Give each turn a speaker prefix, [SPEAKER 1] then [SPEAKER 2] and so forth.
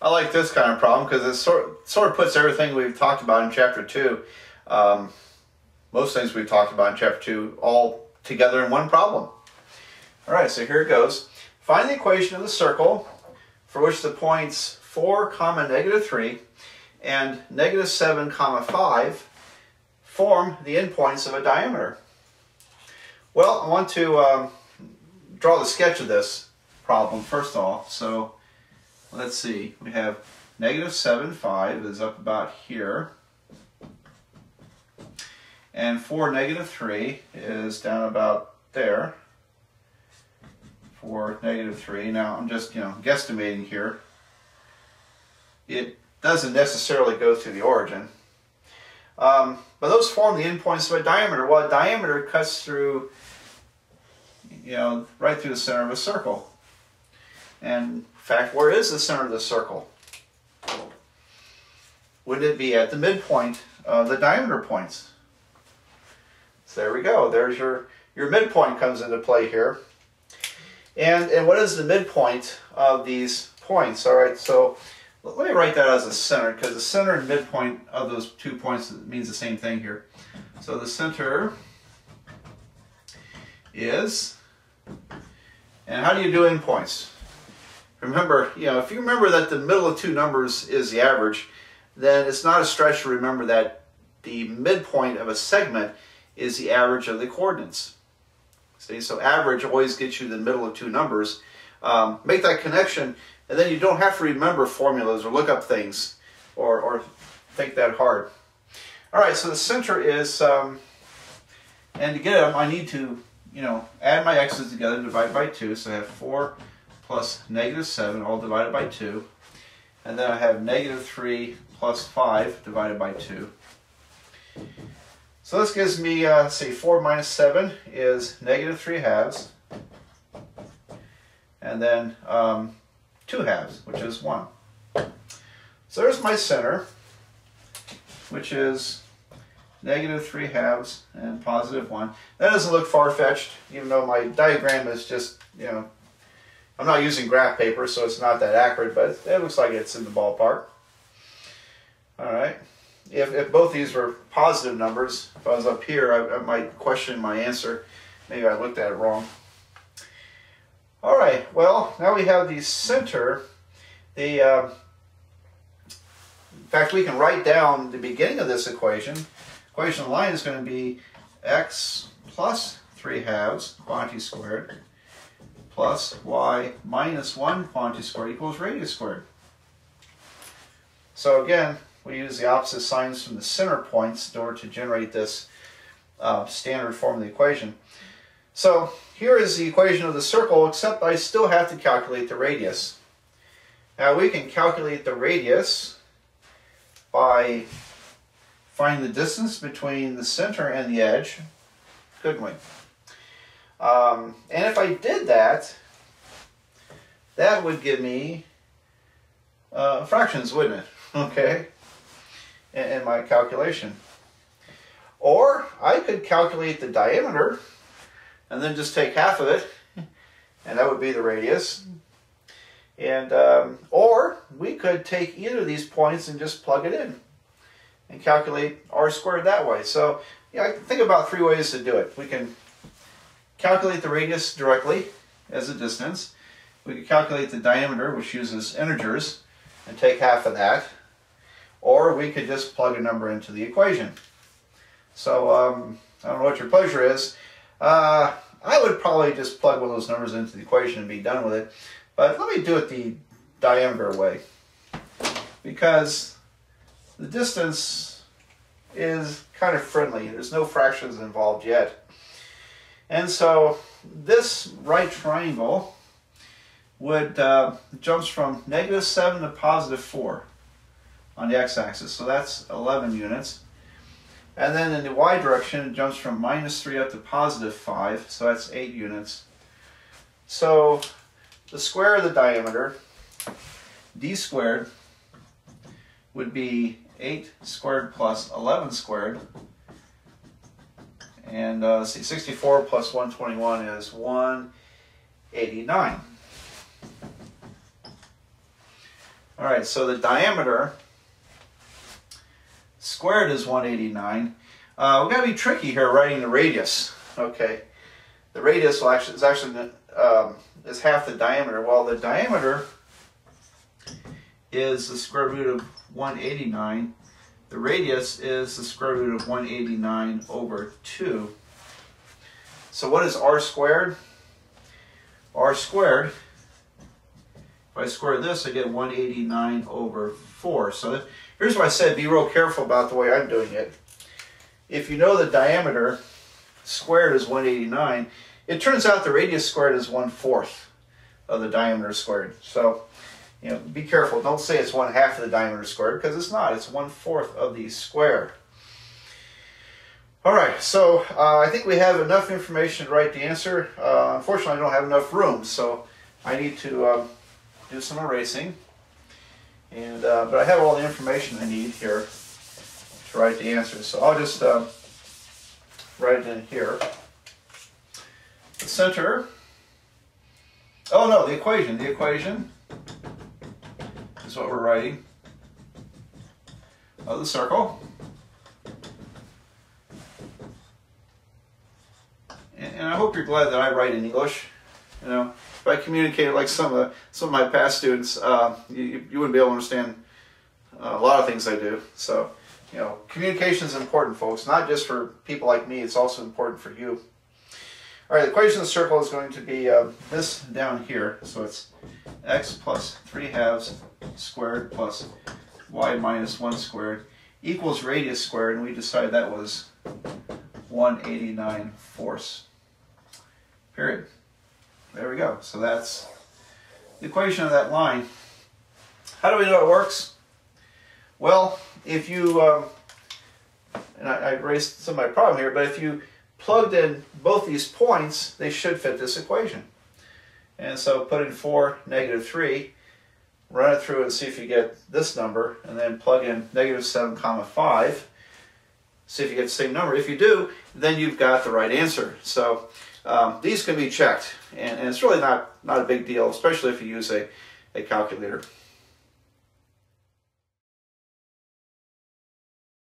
[SPEAKER 1] I like this kind of problem because it sort of puts everything we've talked about in Chapter 2, most things we've talked about in Chapter 2, all together in one problem. All right, so here it goes. Find the equation of the circle for which the points 4, -3 and -7, 5 form the endpoints of a diameter. Well, I want to draw the sketch of this problem first of all. So let's see, we have -7, 5 is up about here, and 4, -3 is down about there. 4, -3. Now I'm just guesstimating here. It doesn't necessarily go through the origin, but those form the endpoints of a diameter. Well, a diameter cuts through, right through the center of a circle. And in fact, where is the center of the circle? Would it be at the midpoint of the diameter points? So there we go. There's your midpoint comes into play here. And what is the midpoint of these points? All right, so let me write that as a center, because the center and midpoint of those 2 points means the same thing here. So the center is, and how do you do endpoints? Remember, if you remember that the middle of 2 numbers is the average, then it's not a stretch to remember that the midpoint of a segment is the average of the coordinates. See, so average always gets you the middle of 2 numbers. Make that connection, and then you don't have to remember formulas or look up things or think that hard. All right, so the center is, and to get them, I need to, add my x's together and divide by 2. So I have 4 plus -7, all divided by 2. And then I have -3 plus 5 divided by 2. So this gives me, say 4 minus 7 is -3/2. And then 2/2, which is 1. So there's my center, which is -3/2 and +1. That doesn't look far-fetched, even though my diagram is just, I'm not using graph paper, so it's not that accurate, but it looks like it's in the ballpark. All right. If both these were positive numbers, if I was up here, I might question my answer. Maybe I looked at it wrong. All right, well, now we have the center. In fact, we can write down the beginning of this equation. Equation of the line is going to be x plus 3/2 quantity squared plus y minus 1 quantity squared equals radius squared. So again, we use the opposite signs from the center points in order to generate this standard form of the equation. So here is the equation of the circle, except I still have to calculate the radius. Now we can calculate the radius by finding the distance between the center and the edge, couldn't we? And if I did that, that would give me fractions, wouldn't it? Okay, in my calculation. Or I could calculate the diameter and then just take half of it, and that would be the radius. And or we could take either of these points and just plug it in and calculate r squared that way. So I can think about 3 ways to do it. We can calculate the radius directly as a distance. We can calculate the diameter, which uses integers, and take half of that. Or we could just plug a number into the equation. So I don't know what your pleasure is. I would probably just plug one of those numbers into the equation and be done with it. But let me do it the diameter way, because the distance is kind of friendly. There's no fractions involved yet. And so this right triangle would jumps from -7 to +4 on the x-axis. So that's 11 units. And then in the y direction, it jumps from -3 up to +5, so that's 8 units. So the square of the diameter, d squared, would be 8 squared plus 11 squared. And let's see, 64 plus 121 is 189. All right, so the diameter squared is 189. We've got to be tricky here writing the radius. Okay, the radius is half the diameter. Well, the diameter is the square root of 189. The radius is the square root of 189 over 2. So what is r squared? R squared, if I square this, I get 189 over 4. So here's why I said be real careful about the way I'm doing it. If you know the diameter squared is 189, it turns out the radius squared is 1/4 of the diameter squared. So, you know, be careful. Don't say it's 1/2 of the diameter squared, because it's not. It's 1/4 of the square. All right, so I think we have enough information to write the answer. Unfortunately, I don't have enough room, so I need to do some erasing. And but I have all the information I need here to write the answer. So I'll just write it in here. The center. Oh no, the equation. The equation is what we're writing of the circle. And I hope you're glad that I write in English. You know, if I communicated like some of my past students, you wouldn't be able to understand a lot of things I do. So, you know, communication is important, folks. Not just for people like me. It's also important for you. All right, the equation of the circle is going to be this down here. So it's x plus 3/2 squared plus y minus 1 squared equals radius squared, and we decided that was 189/4. Period. There we go. So that's the equation of that line. How do we know it works? Well, if you, and I erased some of my problem here, but if you plugged in both these points, they should fit this equation. And so put in 4, -3, run it through and see if you get this number, and then plug in -7, 5. See if you get the same number. If you do, then you've got the right answer. So these can be checked, and it's really not a big deal, especially if you use a calculator.